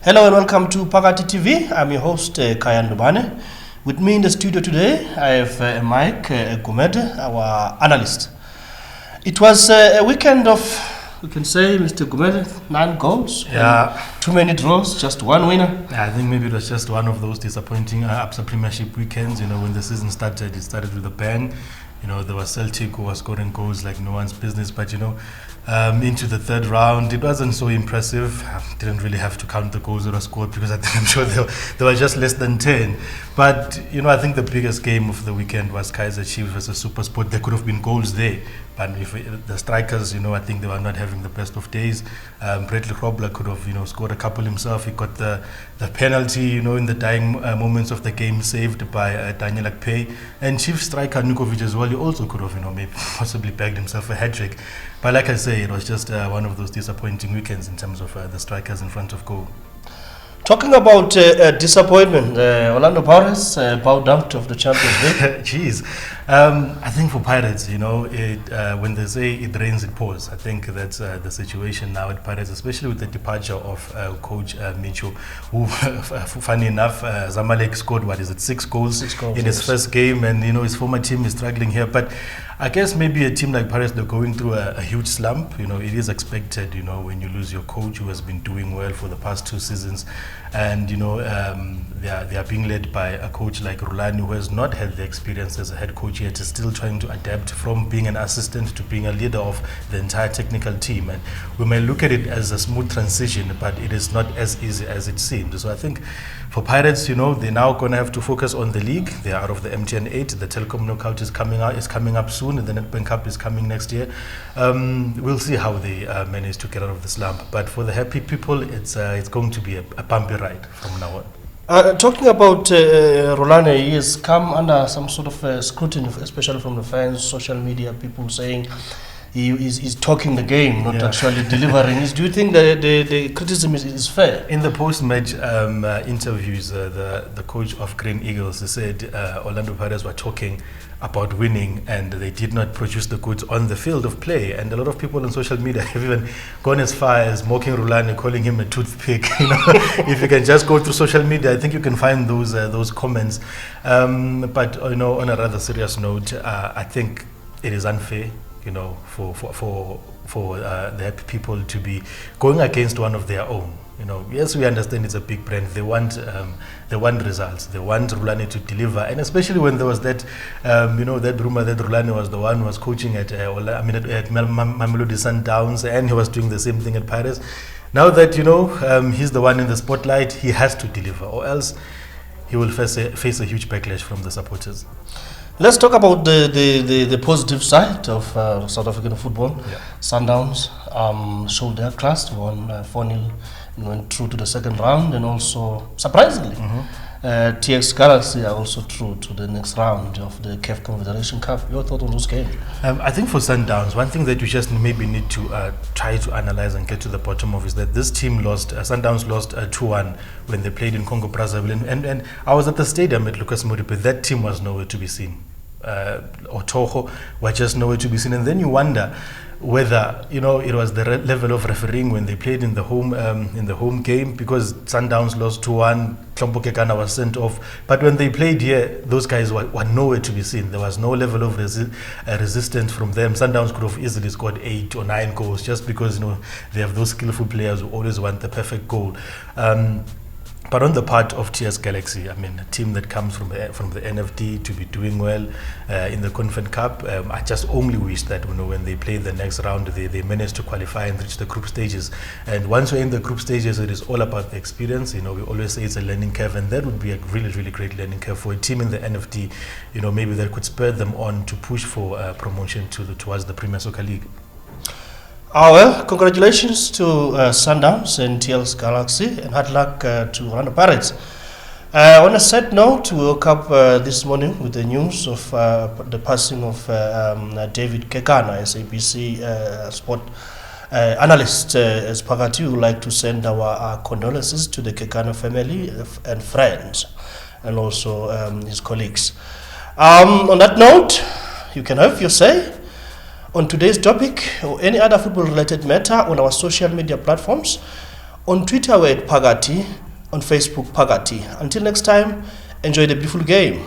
Hello and welcome to Pakati TV. I'm your host, Khaya Ndubane. With me in the studio today, I have Michaelson Gumede, our analyst. It was a weekend of, we can say, Mr. Gumede, 9 goals. Yeah. Too many draws, just one winner. I think maybe it was just one of those disappointing Absa Premiership weekends. You know, when the season started, it started with a bang. You know, there was Celtic who was scoring goals like no one's business. But, you know, into the third round, it wasn't so impressive. Didn't really have to count the goals that were scored because I'm sure there were just less than 10. But, you know, I think the biggest game of the weekend was Kaizer Chiefs versus SuperSport. There could have been goals there. But if the strikers, you know, I think they were not having the best of days. Bradley Grobler could have, you know, scored a couple himself. He got the penalty, you know, in the dying moments of the game, saved by Daniel Akpay. And Chief striker Nukovic as well, he also could have, you know, maybe possibly bagged himself a hat-trick. But like I say, it was just one of those disappointing weekends in terms of the strikers in front of goal. Talking about disappointment, Orlando Pirates bowed out of the Champions League. Jeez. I think for Pirates, you know, when they say it rains, it pours. I think that's the situation now at Pirates, especially with the departure of Coach Micho, who, funny enough, Zamalek scored, 6 goals in his first game, and, you know, his former team is struggling here. But I guess maybe a team like Pirates, they're going through a huge slump. You know, it is expected, you know, when you lose your coach who has been doing well for the past 2 seasons. And, you know, they are being led by a coach like Rulani, who has not had the experience as a head coach yet, is still trying to adapt from being an assistant to being a leader of the entire technical team. And we may look at it as a smooth transition, but it is not as easy as it seems. So I think for Pirates, you know, they're now going to have to focus on the league. They are out of the MTN 8. The Telecom Knockout is coming up soon, and the Nedbank Cup is coming next year. We'll see how they manage to get out of the slump. But for the happy people, it's going to be a bumpy ride from now on. Talking about Rulani, he has come under some sort of scrutiny, especially from the fans, social media, people saying he's talking the game, not actually delivering. Do you think the criticism is fair? In the post-match interviews, the coach of Green Eagles, he said Orlando Pirates were talking about winning and they did not produce the goods on the field of play. And a lot of people on social media have even gone as far as mocking Rulani, calling him a toothpick. You know, if you can just go through social media, I think you can find those comments. But, you know, on a rather serious note, I think it is unfair, you know, for the happy people to be going against one of their own. You know, yes, we understand it's a big brand. They want results. They want Rulani to deliver, and especially when there was that, you know, that rumor that Rulani was the one who was coaching at Mamelodi Sundowns, and he was doing the same thing at Pirates. Now that, you know, he's the one in the spotlight, he has to deliver, or else he will face a huge backlash from the supporters. Let's talk about the positive side of South African football. Yeah. Sundowns showed their class, won 4-0, and went through to the second round, and also, surprisingly, TX Galaxy are also through to the next round of the CAF Confederation Cup. Your thought on those games? I think for Sundowns, one thing that you just maybe need to try to analyze and get to the bottom of is that this team lost, Sundowns lost 2-1 when they played in Congo Brazzaville. And I was at the stadium at Lucas Moripe. That team was nowhere to be seen. Otoho were just nowhere to be seen. And then you wonder whether, you know, it was the level of refereeing when they played in the home game, because Sundowns lost 2-1, Klompo Kekana was sent off. But when they played here, those guys were nowhere to be seen. There was no level of resistance from them. Sundowns could have easily scored 8 or 9 goals just because, you know, they have those skillful players who always want the perfect goal. But on the part of TS Galaxy, I mean, a team that comes from the NFD to be doing well in the Confed Cup, I just only wish that, you know, when they play the next round, they manage to qualify and reach the group stages. And once we're in the group stages, it is all about the experience. You know, we always say it's a learning curve, and that would be a really, really great learning curve for a team in the NFD. You know, maybe that could spur them on to push for promotion towards the Premier Soccer League. Well, congratulations to Sundowns and TL's Galaxy, and hard luck to Orlando Pirates. On a sad note, we woke up this morning with the news of the passing of David Kekana, SABC sport analyst. As Pakati, we would like to send our condolences to the Kekana family and friends, and also his colleagues. On that note, you can have your say on today's topic or any other football related matter on our social media platforms On Twitter, we're at Phakathi. On Facebook, Phakathi. Until next time, enjoy the beautiful game.